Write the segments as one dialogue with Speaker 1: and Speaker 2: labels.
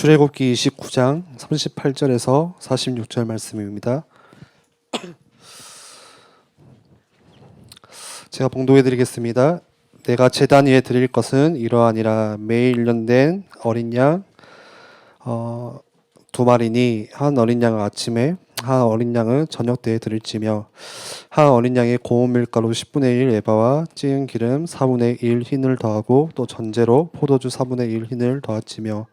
Speaker 1: 출애굽기 29장 38절에서 46절 말씀입니다. 제가 봉독해 드리겠습니다. 내가 제단 위에 드릴 것은 이러하니라. 매일 1년 된 어린 양 2마리니 한 어린 양은 아침에 한 어린 양은 저녁 때에 드릴지며 한 어린 양의 고운 밀가루 10분의 1 에바와 찌은 기름 4분의 1 흰을 더하고 또 전제로 포도주 4분의 1 흰을 더하지며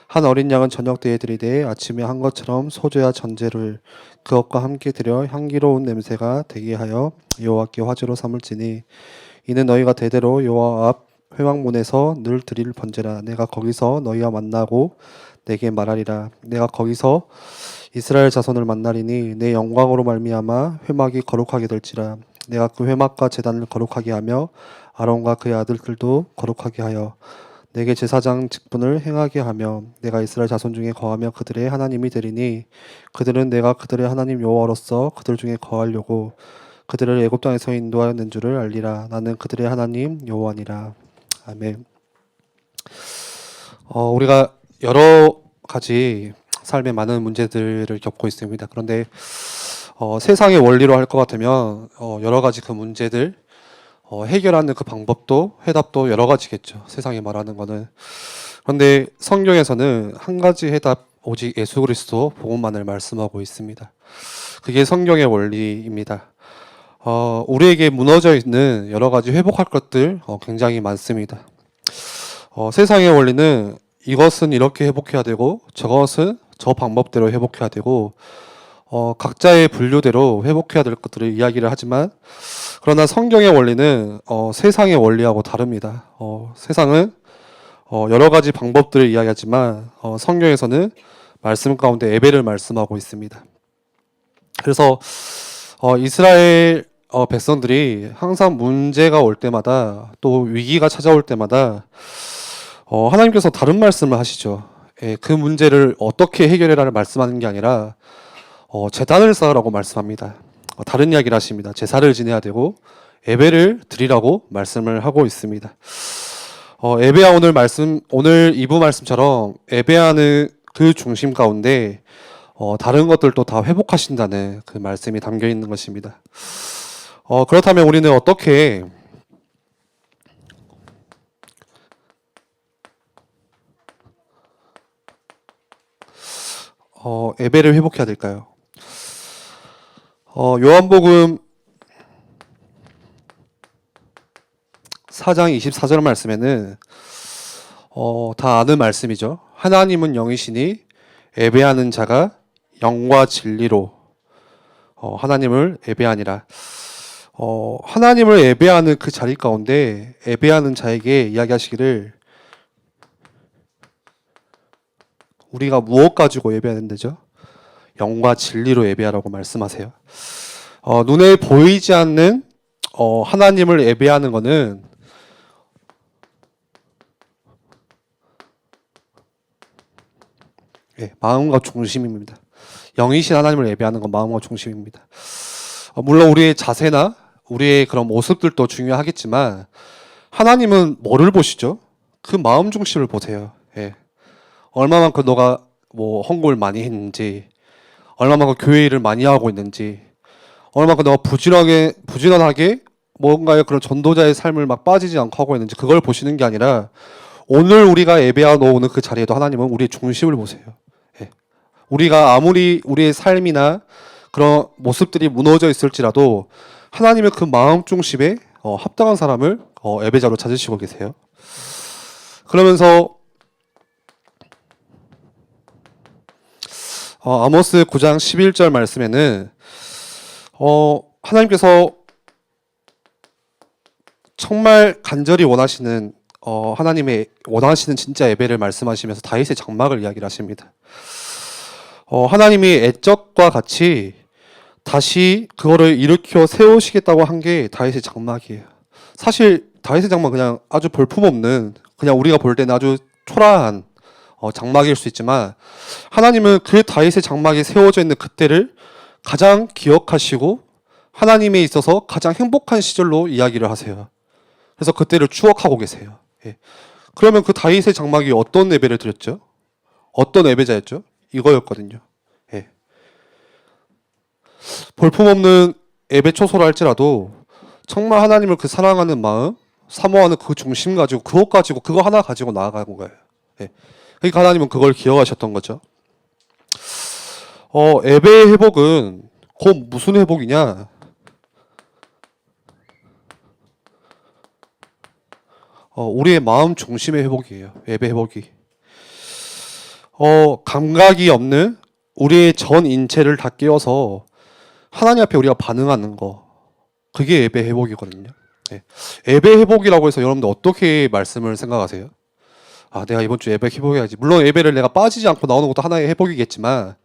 Speaker 1: 한 어린 양은 저녁 때에 드리되 아침에 한 것처럼 소주와 전제를 그것과 함께 드려 향기로운 냄새가 되게 하여 여호와께 화제로 삼을지니 이는 너희가 대대로 여호와 앞 회막문에서 늘 드릴 번제라. 내가 거기서 너희와 만나고 내게 말하리라. 내가 거기서 이스라엘 자손을 만나리니 내 영광으로 말미암아 회막이 거룩하게 될지라. 내가 그 회막과 제단을 거룩하게 하며 아론과 그의 아들들도 거룩하게 하여 내게 제사장 직분을 행하게 하며 내가 이스라엘 자손 중에 거하며 그들의 하나님이 되리니 그들은 내가 그들의 하나님 여호와로서 그들 중에 거하려고 그들을 애굽 땅에서 인도하였는 줄을 알리라. 나는 그들의 하나님 여호와니라. 아멘. 우리가 여러 가지 삶에 많은 문제들을 겪고 있습니다. 그런데 세상의 원리로 할 것 같으면 여러 가지 그 문제들 해결하는 그 방법도 해답도 여러 가지겠죠. 세상이 말하는 거는. 그런데 성경에서는 한 가지 해답, 오직 예수 그리스도 복음만을 말씀하고 있습니다. 그게 성경의 원리입니다. 우리에게 무너져 있는 여러 가지 회복할 것들 굉장히 많습니다. 세상의 원리는 이것은 이렇게 회복해야 되고 저것은 저 방법대로 회복해야 되고 각자의 분류대로 회복해야 될 것들을 이야기를 하지만 그러나 성경의 원리는 세상의 원리하고 다릅니다. 세상은 여러 가지 방법들을 이야기하지만 성경에서는 말씀 가운데 예배를 말씀하고 있습니다. 그래서 이스라엘 백성들이 항상 문제가 올 때마다 또 위기가 찾아올 때마다 하나님께서 다른 말씀을 하시죠. 그 문제를 어떻게 해결해라를 말씀하는 게 아니라 제단을 쌓으라고 말씀합니다. 다른 이야기를 하십니다. 제사를 지내야 되고 예배를 드리라고 말씀을 하고 있습니다. 예배와 오늘 2부 말씀처럼 예배하는 그 중심 가운데 다른 것들도 다 회복하신다는 그 말씀이 담겨 있는 것입니다. 그렇다면 우리는 어떻게 예배를 회복해야 될까요? 요한복음 4장 24절 말씀에는 다 아는 말씀이죠. 하나님은 영이시니 예배하는 자가 영과 진리로 하나님을 예배하니라. 하나님을 예배하는 그 자리 가운데 예배하는 자에게 이야기하시기를 우리가 무엇 가지고 예배해야 된다죠? 영과 진리로 예배하라고 말씀하세요. 눈에 보이지 않는 하나님을 예배하는 것은 마음과 중심입니다. 영이신 하나님을 예배하는 건 마음과 중심입니다. 물론 우리의 자세나 우리의 그런 모습들도 중요하겠지만 하나님은 뭐를 보시죠? 그 마음 중심을 보세요. 얼마만큼 너가 헌금을 많이 했는지, 얼마만큼 교회 일을 많이 하고 있는지, 얼마만큼 너가 부지런하게 뭔가의 그런 전도자의 삶을 막 빠지지 않고 하고 있는지 그걸 보시는 게 아니라 오늘 우리가 예배하러 오는 그 자리에도 하나님은 우리의 중심을 보세요. 우리가 아무리 우리의 삶이나 그런 모습들이 무너져 있을지라도 하나님의 그 마음 중심에 합당한 사람을 예배자로 찾으시고 계세요. 그러면서 아모스 9장 11절 말씀에는 하나님께서 정말 간절히 원하시는 하나님의 원하시는 진짜 예배를 말씀하시면서 다윗의 장막을 이야기를 하십니다. 하나님이 애적과 같이 다시 그거를 일으켜 세우시겠다고 한 게 다윗의 장막이에요. 사실 다윗의 장막 그냥 아주 볼품없는 그냥 우리가 볼 때는 아주 초라한 장막일 수 있지만 하나님은 그 다윗의 장막이 세워져 있는 그때를 가장 기억하시고 하나님에 있어서 가장 행복한 시절로 이야기를 하세요. 그래서 그때를 추억하고 계세요. 그러면 그 다윗의 장막이 어떤 예배를 드렸죠? 어떤 예배자였죠? 이거였거든요. 예. 볼품없는 예배 초소라 할지라도 정말 하나님을 그 사랑하는 마음, 사모하는 그 중심 가지고 그거 하나 가지고 나아간 거예요. 예. 그러니까 하나님은 그걸 기억하셨던 거죠. 예배의 회복은 곧 무슨 회복이냐? 우리의 마음 중심의 회복이에요. 예배 회복이. 감각이 없는 우리의 전 인체를 다 깨워서 하나님 앞에 우리가 반응하는 거. 그게 예배 회복이거든요. 예. 예배 회복이라고 해서 여러분들 어떻게 말씀을 생각하세요? 아, 내가 이번 주 예배 회복해야지. 물론 예배를 내가 빠지지 않고 나오는 것도 하나의 회복이겠지만,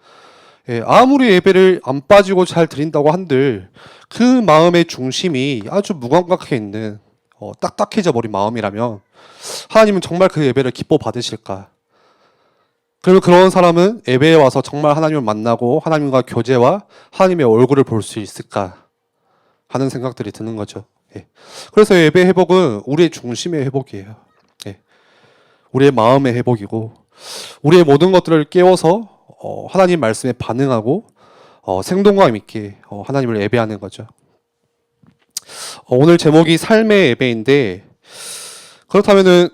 Speaker 1: 예, 아무리 예배를 안 빠지고 잘 드린다고 한들 그 마음의 중심이 아주 무감각해 있는 딱딱해져 버린 마음이라면 하나님은 정말 그 예배를 기뻐 받으실까? 그러면 그런 사람은 예배에 와서 정말 하나님을 만나고 하나님과 교제와 하나님의 얼굴을 볼 수 있을까 하는 생각들이 드는 거죠. 예. 그래서 예배 회복은 우리의 중심의 회복이에요. 예. 우리의 마음의 회복이고 우리의 모든 것들을 깨워서 하나님 말씀에 반응하고 생동감 있게 하나님을 예배하는 거죠. 오늘 제목이 삶의 예배인데 그렇다면은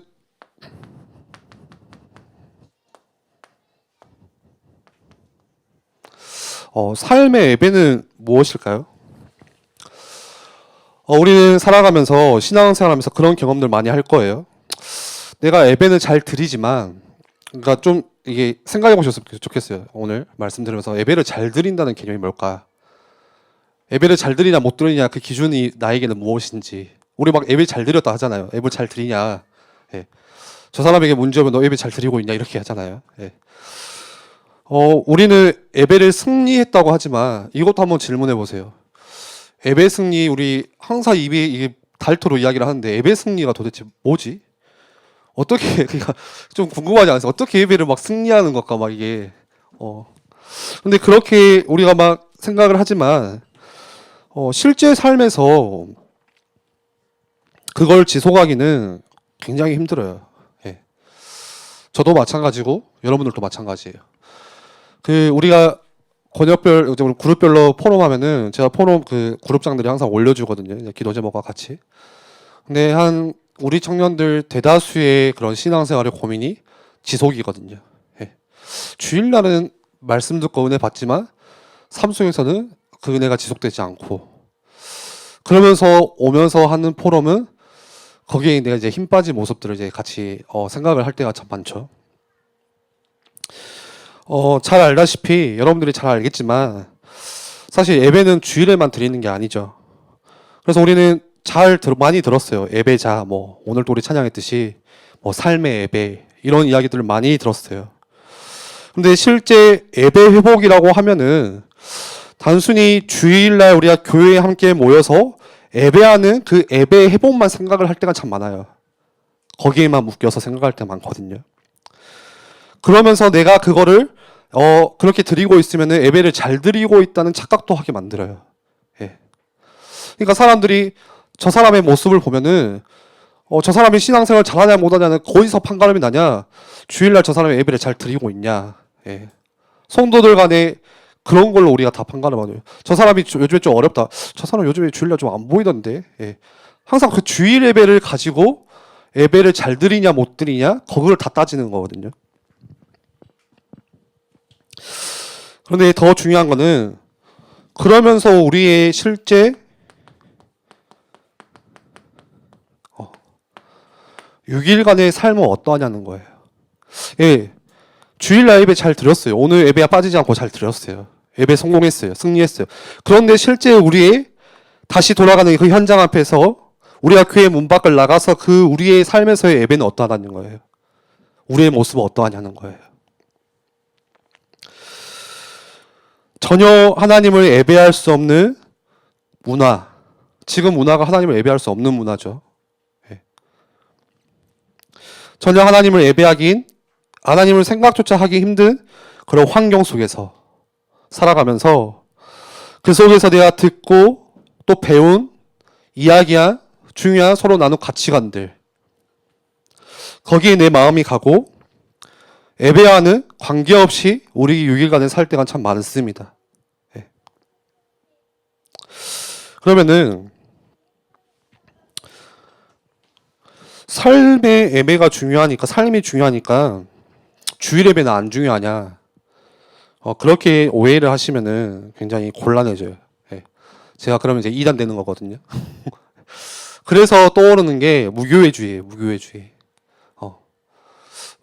Speaker 1: 삶의 예배는 무엇일까요? 우리는 살아가면서 신앙생활하면서 그런 경험들 많이 할 거예요. 내가 예배는 잘 드리지만, 그러니까 좀 이게 생각해 보셨으면 좋겠어요. 오늘 말씀 들으면서 예배를 잘 드린다는 개념이 뭘까? 예배를 잘 드리냐 못 드리냐 그 기준이 나에게는 무엇인지. 우리 막 예배 잘 드렸다 하잖아요. 예배 잘 드리냐? 예. 저 사람에게 문제 오면 너 예배 잘 드리고 있냐 이렇게 하잖아요. 예. 우리는 예배를 승리했다고 하지만 이것도 한번 질문해 보세요. 예배 승리 우리 항상 입에 이게 닳도록 이야기를 하는데 예배 승리가 도대체 뭐지? 어떻게 그러니까 좀 궁금하지 않으세요? 어떻게 예배를 막 승리하는 것까 막 이게 근데 그렇게 우리가 막 생각을 하지만 실제 삶에서 그걸 지속하기는 굉장히 힘들어요. 예. 저도 마찬가지고 여러분들도 마찬가지예요. 우리가 권역별 그룹별로 포럼하면은 제가 포럼 그 그룹장들이 항상 올려주거든요. 기도 제목과 같이. 근데 우리 청년들 대다수의 그런 신앙생활의 고민이 지속이거든요. 예. 주일날은 말씀 듣고 은혜 받지만 삶 속에서는 그 은혜가 지속되지 않고 그러면서 오면서 하는 포럼은 거기에 내가 이제 힘 빠진 모습들을 이제 같이 생각을 할 때가 참 많죠. 잘 알다시피 여러분들이 잘 알겠지만 사실 예배는 주일에만 드리는 게 아니죠. 그래서 우리는 많이 들었어요. 예배자, 오늘도 우리 찬양했듯이 삶의 예배 이런 이야기들을 많이 들었어요. 근데 실제 예배 회복이라고 하면은 단순히 주일날 우리가 교회에 함께 모여서 예배하는 그 예배 회복만 생각을 할 때가 참 많아요. 거기에만 묶여서 생각할 때 많거든요. 그러면서 내가 그거를 그렇게 드리고 있으면 예배를 잘 드리고 있다는 착각도 하게 만들어요. 예. 그러니까 사람들이 저 사람의 모습을 보면은 저 사람이 신앙생활 잘하냐 못하냐는 거기서 판가름이 나냐, 주일날 저 사람이 예배를 잘 드리고 있냐. 예. 성도들 간에 그런 걸로 우리가 다 판가름하죠. 저 사람이 요즘에 좀 어렵다. 저 사람 요즘에 주일날 좀 안 보이던데. 예. 항상 그 주일 예배를 가지고 예배를 잘 드리냐 못 드리냐 그걸 다 따지는 거거든요. 그런데 더 중요한 거는 그러면서 우리의 실제 6일간의 삶은 어떠하냐는 거예요. 예, 주일날 예배 잘 드렸어요. 오늘 예배가 빠지지 않고 잘 드렸어요. 예배 성공했어요. 승리했어요. 그런데 실제 우리의 다시 돌아가는 그 현장 앞에서 우리가 교회 문 밖을 나가서 그 우리의 삶에서의 예배는 어떠하다는 거예요. 우리의 모습은 어떠하냐는 거예요. 전혀 하나님을 예배할 수 없는 문화. 지금 문화가 하나님을 예배할 수 없는 문화죠. 예. 전혀 하나님을 하나님을 생각조차 하기 힘든 그런 환경 속에서 살아가면서 그 속에서 내가 듣고 또 배운 이야기한 중요한 서로 나눈 가치관들 거기에 내 마음이 가고 예배와는 관계없이 우리 6일간을 살 때가 참 많습니다. 예. 그러면은 삶의 예배가 중요하니까, 삶이 중요하니까 주일 예배는 안 중요하냐? 그렇게 오해를 하시면은 굉장히 곤란해져요. 예. 제가 그러면 이제 이단되는 거거든요. 그래서 떠오르는 게 무교회주의예요. 무교회주의.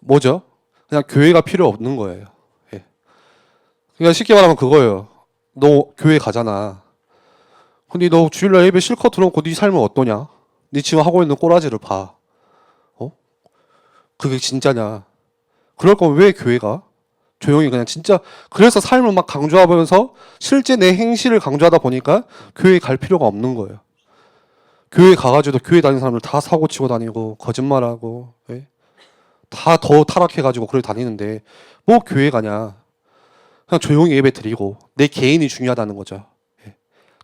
Speaker 1: 뭐죠? 그냥 교회가 필요 없는 거예요. 예. 그러니까 쉽게 말하면 그거예요. 너 교회 가잖아. 근데 너 주일날 예배 실컷 들어놓고 네 삶은 어떠냐? 네 지금 하고 있는 꼬라지를 봐. 그게 진짜냐? 그럴 거면 왜 교회 가? 조용히 그냥 진짜 그래서 삶을 막 강조하면서 실제 내 행실을 강조하다 보니까 교회에 갈 필요가 없는 거예요. 교회 가가지고 교회 다니는 사람들 다 사고 치고 다니고 거짓말하고 예? 다 더 타락해가지고 그래 다니는데 뭐 교회 가냐? 그냥 조용히 예배 드리고 내 개인이 중요하다는 거죠. 예.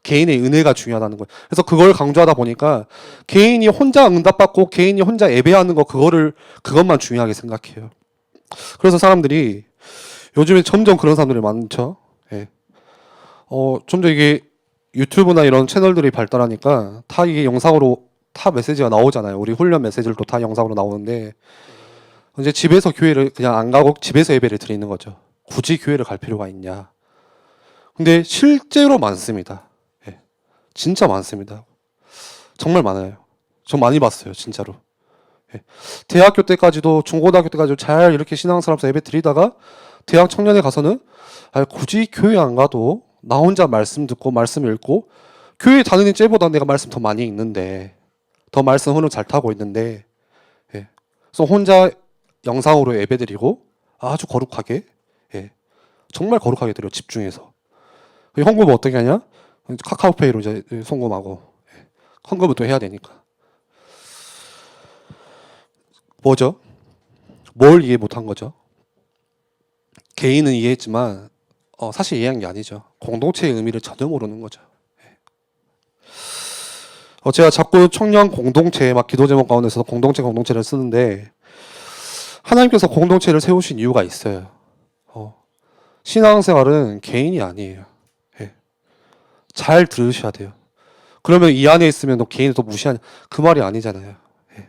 Speaker 1: 개인의 은혜가 중요하다는 거예요. 그래서 그걸 강조하다 보니까 개인이 혼자 응답받고 개인이 혼자 예배하는 거 그것만 중요하게 생각해요. 그래서 사람들이 요즘에 점점 그런 사람들이 많죠. 예. 점점 이게 유튜브나 이런 채널들이 발달하니까 다 이게 영상으로 다 메시지가 나오잖아요. 우리 훈련 메시지들도 다 영상으로 나오는데 이제 집에서 교회를 그냥 안 가고 집에서 예배를 드리는 거죠. 굳이 교회를 갈 필요가 있냐? 근데 실제로 많습니다. 예. 진짜 많습니다. 정말 많아요. 저 많이 봤어요, 진짜로. 예. 대학교 때까지도 중고등학교 때까지도 잘 이렇게 신앙사람서 예배 드리다가 대학 청년에 가서는 굳이 교회 안 가도 나 혼자 말씀 듣고 말씀 읽고 교회 다니는 째보다 내가 말씀 더 많이 읽는데 더 말씀 흐름 잘 타고 있는데 예. 그래서 혼자 영상으로 예배드리고 아주 거룩하게 예. 정말 거룩하게 드려 집중해서 헌금은 어떻게 하냐? 카카오페이로 이제 송금하고 예. 헌금은 또 해야 되니까 뭐죠? 뭘 이해 못한 거죠? 개인은 이해했지만 사실 이해한 게 아니죠. 공동체의 의미를 전혀 모르는 거죠. 제가 자꾸 청년 공동체 막 기도 제목 가운데서 공동체를 쓰는데 하나님께서 공동체를 세우신 이유가 있어요. 신앙생활은 개인이 아니에요. 예. 잘 들으셔야 돼요. 그러면 이 안에 있으면 너 개인을 또 무시하냐? 그 말이 아니잖아요. 예.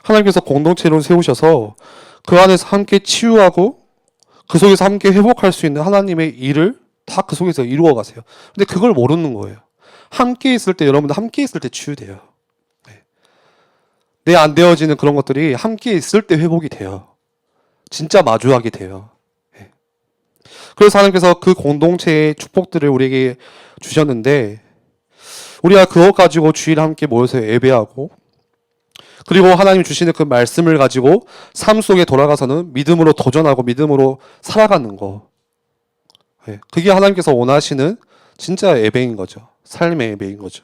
Speaker 1: 하나님께서 공동체를 세우셔서 그 안에서 함께 치유하고 그 속에서 함께 회복할 수 있는 하나님의 일을 다 그 속에서 이루어 가세요. 근데 그걸 모르는 거예요. 함께 있을 때 여러분들 함께 있을 때 치유돼요. 네. 내 안 되어지는 그런 것들이 함께 있을 때 회복이 돼요. 진짜 마주하게 돼요. 네. 그래서 하나님께서 그 공동체의 축복들을 우리에게 주셨는데 우리가 그것 가지고 주일 함께 모여서 예배하고 그리고 하나님 주시는 그 말씀을 가지고 삶 속에 돌아가서는 믿음으로 도전하고 믿음으로 살아가는 거. 네. 그게 하나님께서 원하시는 진짜 예배인 거죠. 삶의 예배인 거죠.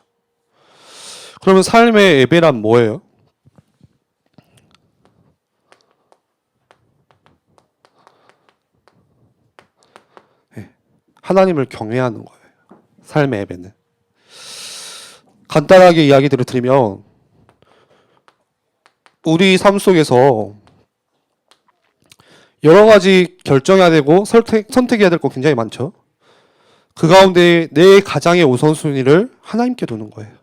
Speaker 1: 그러면 삶의 예배란 뭐예요? 네. 하나님을 경외하는 거예요. 삶의 예배는. 간단하게 이야기들을 드리면 우리 삶 속에서 여러 가지 결정해야 되고 선택해야 될 거 굉장히 많죠. 그 가운데 내 가장의 우선순위를 하나님께 두는 거예요.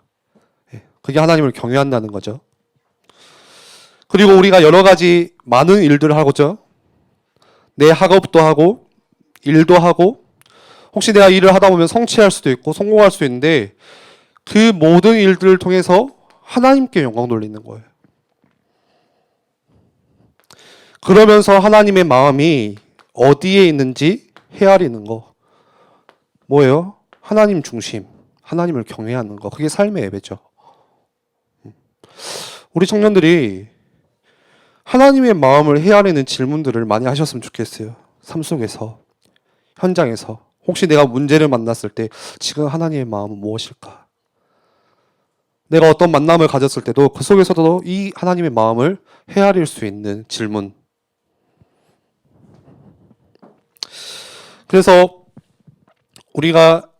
Speaker 1: 그게 하나님을 경외한다는 거죠. 그리고 우리가 여러 가지 많은 일들을 하고죠. 내 학업도 하고 일도 하고 혹시 내가 일을 하다 보면 성취할 수도 있고 성공할 수도 있는데 그 모든 일들을 통해서 하나님께 영광 돌리는 거예요. 그러면서 하나님의 마음이 어디에 있는지 헤아리는 거. 뭐예요? 하나님 중심, 하나님을 경외하는 거. 그게 삶의 예배죠. 우리 청년들이 하나님의 마음을 헤아리는 질문들을 많이 하셨으면 좋겠어요. 삶 속에서, 현장에서. 혹시 내가 문제를 만났을 때 지금 하나님의 마음은 무엇일까? 내가 어떤 만남을 가졌을 때도 그 속에서도 이 하나님의 마음을 헤아릴 수 있는 질문. 그래서 우리가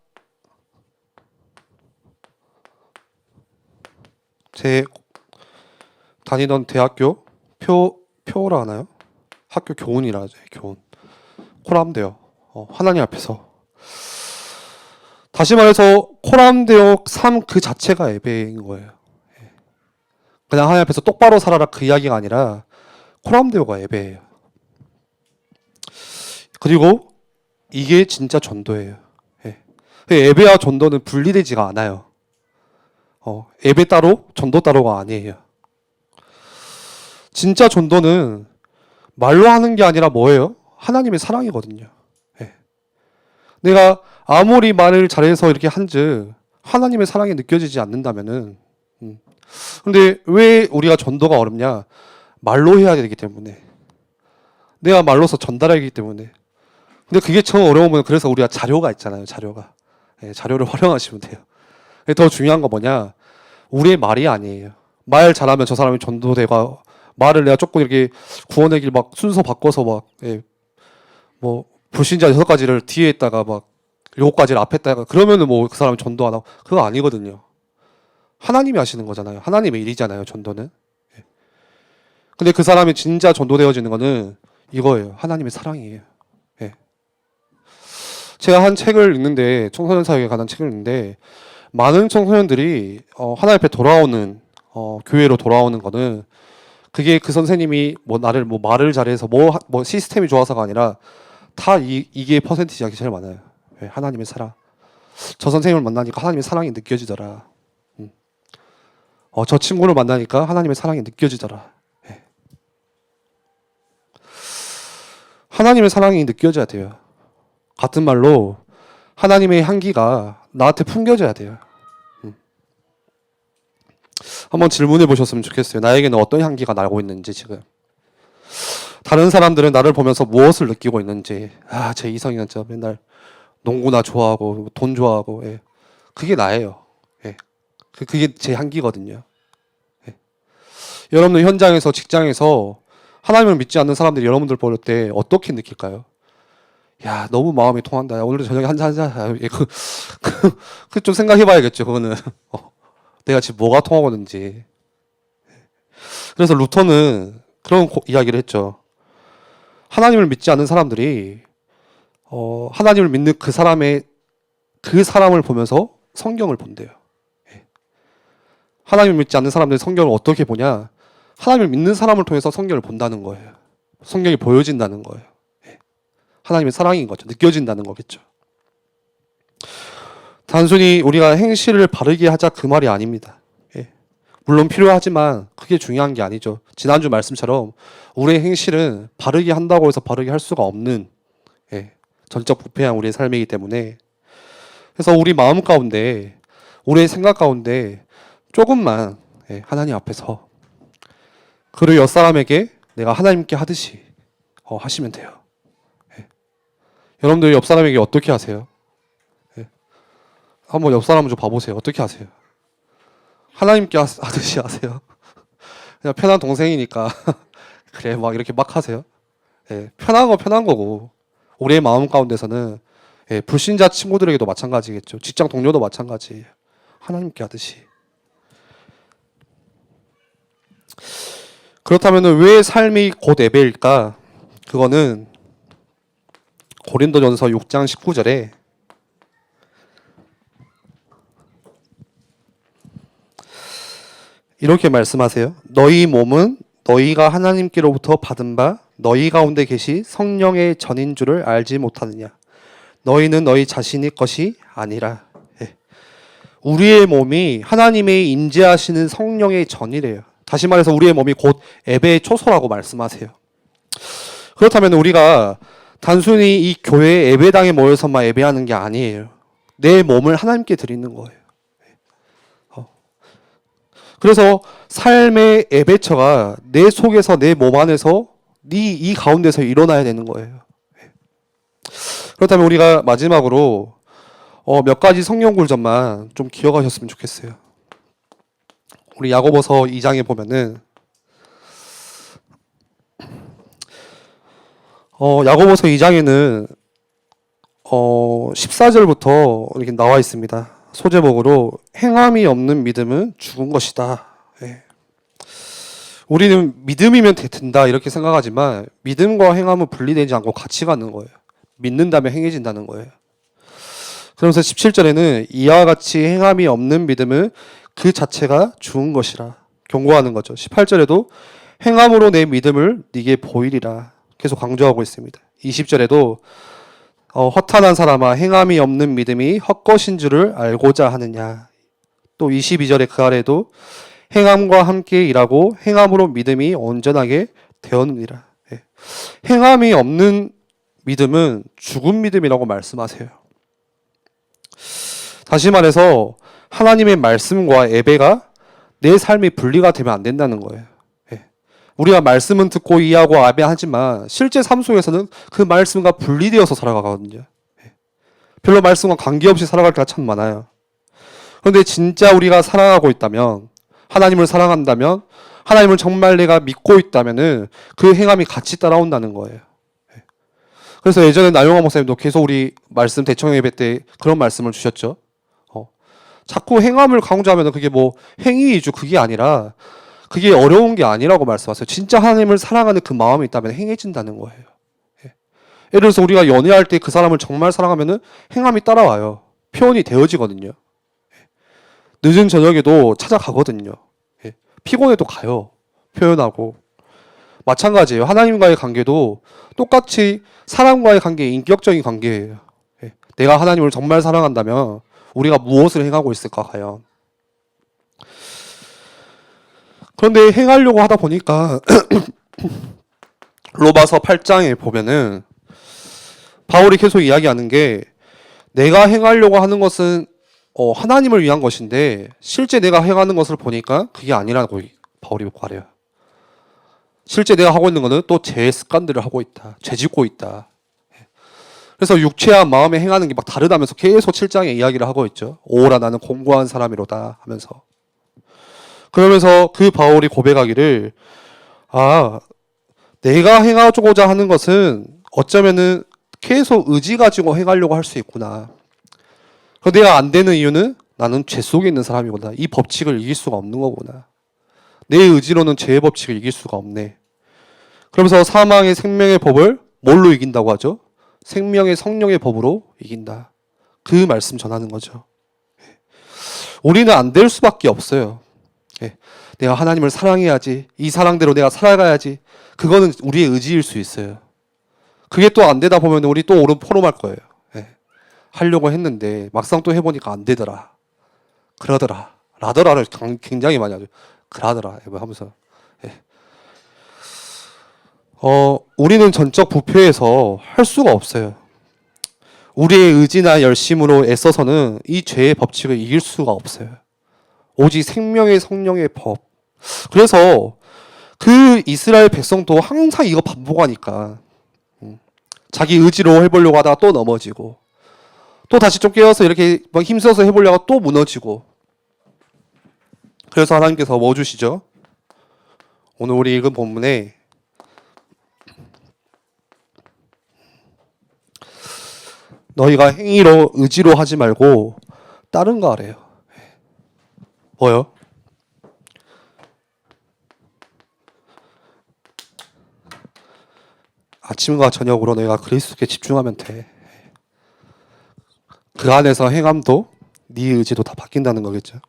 Speaker 1: 제 다니던 대학교 표라 하나요? 학교 교훈이라 하죠. 교훈. 코람데요. 하나님 앞에서. 다시 말해서 코람데오 삶 그 자체가 예배인 거예요. 그냥 하나님 앞에서 똑바로 살아라 그 이야기가 아니라 코람데오가 예배예요. 그리고 이게 진짜 전도예요. 예배와 전도는 분리되지가 않아요. 예배 따로 전도 따로가 아니에요. 진짜 전도는 말로 하는 게 아니라 뭐예요? 하나님의 사랑이거든요. 내가 아무리 말을 잘해서 이렇게 한즉 하나님의 사랑이 느껴지지 않는다면은 근데 왜 우리가 전도가 어렵냐? 말로 해야 되기 때문에. 내가 말로서 전달하기 때문에. 근데 그게 참 어려우면 그래서 우리가 자료가 있잖아요. 자료가. 자료를 활용하시면 돼요. 더 중요한 거 뭐냐? 우리의 말이 아니에요. 말 잘하면 저 사람이 전도되고 말을 내가 조금 이렇게 구원의 길 막 순서 바꿔서 막 뭐 불신자 6가지를 뒤에 있다가 막 7가지를 앞에 있다가 그러면은 뭐 그 사람이 전도 안 하고 그거 아니거든요. 하나님이 하시는 거잖아요. 하나님의 일이잖아요. 전도는. 근데 그 사람이 진짜 전도되어지는 거는 이거예요. 하나님의 사랑이에요. 제가 한 책을 읽는데 청소년 사역에 관한 책을 읽는데 많은 청소년들이 하나님 앞에 돌아오는 교회로 돌아오는 거는 그게 그 선생님이 뭐 나를 뭐 말을 잘해서 뭐 시스템이 좋아서가 아니라 다 이게 퍼센티지가 제일 많아요. 하나님의 사랑. 저 선생님을 만나니까 하나님의 사랑이 느껴지더라. 저 친구를 만나니까 하나님의 사랑이 느껴지더라. 하나님의 사랑이 느껴져야 돼요. 같은 말로 하나님의 향기가 나한테 풍겨져야 돼요. 한번 질문해 보셨으면 좋겠어요. 나에게는 어떤 향기가 나고 있는지 지금. 다른 사람들은 나를 보면서 무엇을 느끼고 있는지. 제 이성이는 진짜 맨날 농구나 좋아하고 돈 좋아하고 그게 나예요. 그게 제 향기거든요. 여러분들 현장에서 직장에서 하나님을 믿지 않는 사람들이 여러분들 볼 때 어떻게 느낄까요? 야, 너무 마음이 통한다. 야, 오늘도 저녁에 한잔 하자. 그 좀 생각해봐야겠죠. 그거는 내가 지금 뭐가 통하고 있는지. 그래서 루터는 그런 이야기를 했죠. 하나님을 믿지 않는 사람들이 하나님을 믿는 그 사람을 보면서 성경을 본대요. 하나님을 믿지 않는 사람들이 성경을 어떻게 보냐? 하나님을 믿는 사람을 통해서 성경을 본다는 거예요. 성경이 보여진다는 거예요. 하나님의 사랑인 거죠. 느껴진다는 거겠죠. 단순히 우리가 행실을 바르게 하자 그 말이 아닙니다. 물론 필요하지만 그게 중요한 게 아니죠. 지난주 말씀처럼 우리의 행실은 바르게 한다고 해서 바르게 할 수가 없는 전적 부패한 우리의 삶이기 때문에 그래서 우리 마음 가운데 우리의 생각 가운데 조금만 하나님 앞에서 그리고 옆사람에게 내가 하나님께 하듯이 하시면 돼요. 여러분들 옆사람에게 어떻게 하세요? 한번 옆사람 좀 봐보세요. 어떻게 하세요? 하나님께 하듯이 하세요? 그냥 편한 동생이니까 그래 막 이렇게 막 하세요? 편한 거 편한 거고 우리의 마음 가운데서는 불신자 친구들에게도 마찬가지겠죠. 직장 동료도 마찬가지. 하나님께 하듯이. 그렇다면 왜 삶이 곧 예배일까? 그거는 고린도전서 6장 19절에 이렇게 말씀하세요. 너희 몸은 너희가 하나님께로부터 받은 바 너희 가운데 계시 성령의 전인 줄을 알지 못하느냐. 너희는 너희 자신의 것이 아니라. 우리의 몸이 하나님의 임재하시는 성령의 전이래요. 다시 말해서 우리의 몸이 곧 예배의 초소라고 말씀하세요. 그렇다면 우리가 단순히 이 교회 예배당에 모여서만 예배하는 게 아니에요. 내 몸을 하나님께 드리는 거예요. 그래서 삶의 예배처가 내 속에서 내 몸 안에서 이 가운데서 일어나야 되는 거예요. 그렇다면 우리가 마지막으로 몇 가지 성경 구절만 좀 기억하셨으면 좋겠어요. 우리 야고보서 2장에 보면은 야고보서 2장에는 14절부터 이렇게 나와 있습니다. 소제목으로 행함이 없는 믿음은 죽은 것이다. 우리는 믿음이면 된다 이렇게 생각하지만 믿음과 행함은 분리되지 않고 같이 가는 거예요. 믿는다면 행해진다는 거예요. 그러면서 17절에는 이와 같이 행함이 없는 믿음은 그 자체가 죽은 것이라 경고하는 거죠. 18절에도 행함으로 내 믿음을 네게 보이리라 계속 강조하고 있습니다. 20절에도 허탄한 사람아 행함이 없는 믿음이 헛것인 줄을 알고자 하느냐. 또 22절에 그 아래도 행함과 함께 일하고 행함으로 믿음이 온전하게 되었느니라. 예. 행함이 없는 믿음은 죽은 믿음이라고 말씀하세요. 다시 말해서 하나님의 말씀과 예배가 내 삶이 분리가 되면 안 된다는 거예요. 예. 우리가 말씀은 듣고 이해하고 예배하지만 실제 삶 속에서는 그 말씀과 분리되어서 살아가거든요. 예. 별로 말씀과 관계없이 살아갈 때가 참 많아요. 그런데 진짜 우리가 사랑하고 있다면, 하나님을 사랑한다면, 하나님을 정말 내가 믿고 있다면은 그 행함이 같이 따라온다는 거예요. 예. 그래서 예전에 나용화 목사님도 계속 우리 말씀 대청 예배 때 그런 말씀을 주셨죠. 자꾸 행함을 강조하면 그게 뭐 행위 위주 그게 아니라 그게 어려운 게 아니라고 말씀하세요. 진짜 하나님을 사랑하는 그 마음이 있다면 행해진다는 거예요. 예. 예를 들어서 우리가 연애할 때 그 사람을 정말 사랑하면은 행함이 따라와요. 표현이 되어지거든요. 예. 늦은 저녁에도 찾아가거든요. 예. 피곤해도 가요. 표현하고. 마찬가지예요. 하나님과의 관계도 똑같이 사람과의 관계, 인격적인 관계예요. 예. 내가 하나님을 정말 사랑한다면 우리가 무엇을 행하고 있을까 과연. 그런데 행하려고 하다 보니까 로마서 8장에 보면은 바울이 계속 이야기하는 게 내가 행하려고 하는 것은 하나님을 위한 것인데 실제 내가 행하는 것을 보니까 그게 아니라고 바울이 말해요. 실제 내가 하고 있는 것은 또 제 습관들을 하고 있다. 죄 짓고 있다. 그래서 육체와 마음에 행하는 게 막 다르다면서 계속 7장에 이야기를 하고 있죠. 오라 나는 공고한 사람이로다 하면서. 그러면서 그 바울이 고백하기를 내가 행하고자 하는 것은 어쩌면은 계속 의지 가지고 행하려고 할 수 있구나. 그런데 내가 안 되는 이유는 나는 죄 속에 있는 사람이구나. 이 법칙을 이길 수가 없는 거구나. 내 의지로는 죄의 법칙을 이길 수가 없네. 그러면서 사망의 생명의 법을 뭘로 이긴다고 하죠? 생명의 성령의 법으로 이긴다. 그 말씀 전하는 거죠. 우리는 안 될 수밖에 없어요. 내가 하나님을 사랑해야지. 이 사랑대로 내가 살아가야지. 그거는 우리의 의지일 수 있어요. 그게 또 안 되다 보면 우리 또 오른 포럼할 거예요. 하려고 했는데 막상 또 해보니까 안 되더라. 그러더라. 라더라를 굉장히 많이 하죠. 그러더라 하면서. 우리는 전적 부패해서 할 수가 없어요. 우리의 의지나 열심으로 애써서는 이 죄의 법칙을 이길 수가 없어요. 오직 생명의 성령의 법. 그래서 그 이스라엘 백성도 항상 이거 반복하니까 자기 의지로 해보려고 하다가 또 넘어지고 또 다시 좀 깨어서 이렇게 막 힘써서 해보려고 또 무너지고. 그래서 하나님께서 뭐 주시죠? 오늘 우리 읽은 본문에 너희가 행위로 의지로 하지 말고 다른 거 하래요. 뭐요? 아침과 저녁으로 너희가 그리스도께 집중하면 돼. 그 안에서 행함도 네 의지도 다 바뀐다는 거겠죠.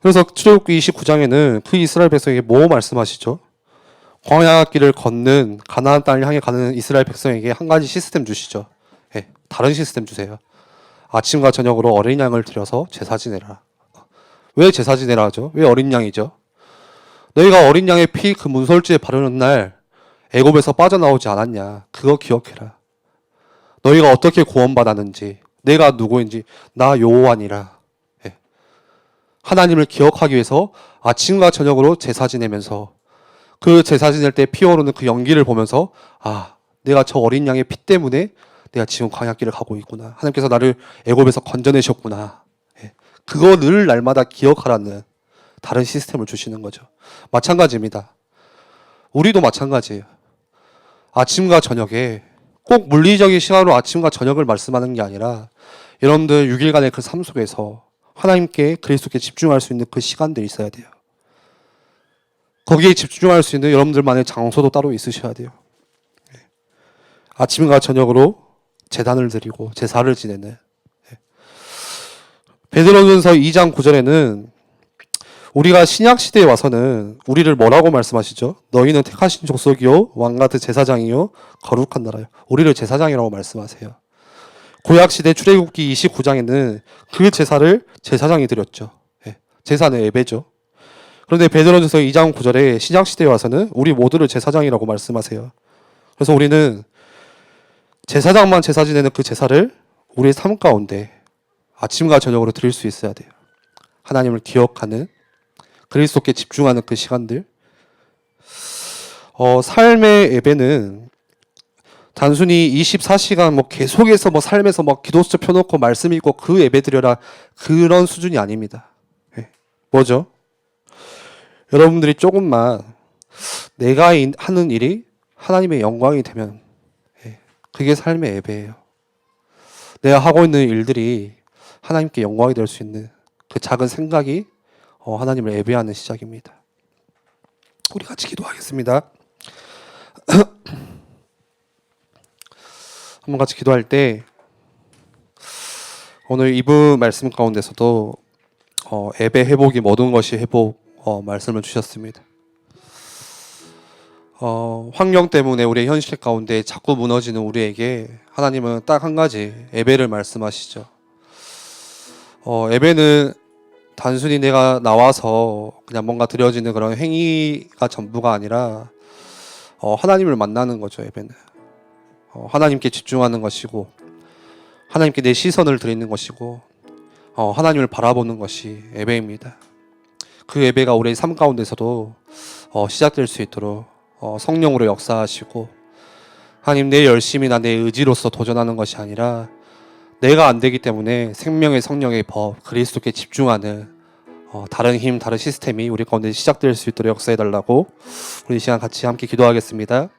Speaker 1: 그래서 출애굽기 29장에는 그 이스라엘 백성에게 뭐 말씀하시죠? 광야길을 걷는 가나안 땅을 향해 가는 이스라엘 백성에게 한 가지 시스템 주시죠. 다른 시스템 주세요. 아침과 저녁으로 어린 양을 들여서 제사 지내라. 왜 제사 지내라 하죠? 왜 어린 양이죠? 너희가 어린 양의 피 그 문설주에 바르는 날 애굽에서 빠져나오지 않았냐? 그거 기억해라. 너희가 어떻게 구원받았는지, 내가 누구인지, 나 여호와니라. 하나님을 기억하기 위해서 아침과 저녁으로 제사 지내면서 그 제사 지낼 때 피어오르는 그 연기를 보면서 내가 저 어린 양의 피 때문에 내가 지금 광야길을 가고 있구나. 하나님께서 나를 애굽에서 건져내셨구나. 그거 늘 날마다 기억하라는 다른 시스템을 주시는 거죠. 마찬가지입니다. 우리도 마찬가지예요. 아침과 저녁에 꼭 물리적인 시간으로 아침과 저녁을 말씀하는 게 아니라 여러분들 6일간의 그 삶 속에서 하나님께 그리스도께 집중할 수 있는 그 시간들이 있어야 돼요. 거기에 집중할 수 있는 여러분들만의 장소도 따로 있으셔야 돼요. 아침과 저녁으로 제단을 드리고 제사를 지내는. 베드로전서 2장 9절에는 우리가 신약 시대에 와서는 우리를 뭐라고 말씀하시죠? 너희는 택하신 족속이요 왕같은 제사장이요 거룩한 나라요. 우리를 제사장이라고 말씀하세요. 구약 시대 출애굽기 29장에는 그 제사를 제사장이 드렸죠. 제사는 예배죠. 그런데 베드로전서 2장 9절에 신약 시대에 와서는 우리 모두를 제사장이라고 말씀하세요. 그래서 우리는 제사장만 제사 지내는 그 제사를 우리의 삶 가운데 아침과 저녁으로 드릴 수 있어야 돼요. 하나님을 기억하는, 그리스도께 집중하는 그 시간들. 삶의 예배는 단순히 24시간 계속해서 삶에서 기도수 펴놓고 말씀 읽고 그 예배 드려라, 그런 수준이 아닙니다. 뭐죠? 여러분들이 조금만 내가 하는 일이 하나님의 영광이 되면 그게 삶의 예배예요. 내가 하고 있는 일들이 하나님께 영광이 될 수 있는 그 작은 생각이 하나님을 예배하는 시작입니다. 우리 같이 기도하겠습니다. 한번 같이 기도할 때 오늘 2부 말씀 가운데서도 예배 회복이 모든 것이 회복 말씀을 주셨습니다. 환경 때문에 우리의 현실 가운데 자꾸 무너지는 우리에게 하나님은 딱 한 가지 예배를 말씀하시죠. 예배는 단순히 내가 나와서 그냥 뭔가 드려지는 그런 행위가 전부가 아니라 하나님을 만나는 거죠. 예배는 하나님께 집중하는 것이고 하나님께 내 시선을 드리는 것이고 하나님을 바라보는 것이 예배입니다. 그 예배가 우리의 삶 가운데서도 시작될 수 있도록 성령으로 역사하시고, 하나님 내 열심이나 내 의지로서 도전하는 것이 아니라 내가 안 되기 때문에 생명의 성령의 법, 그리스도께 집중하는 다른 힘, 다른 시스템이 우리 가운데 시작될 수 있도록 역사해달라고 우리 이 시간 같이 함께 기도하겠습니다.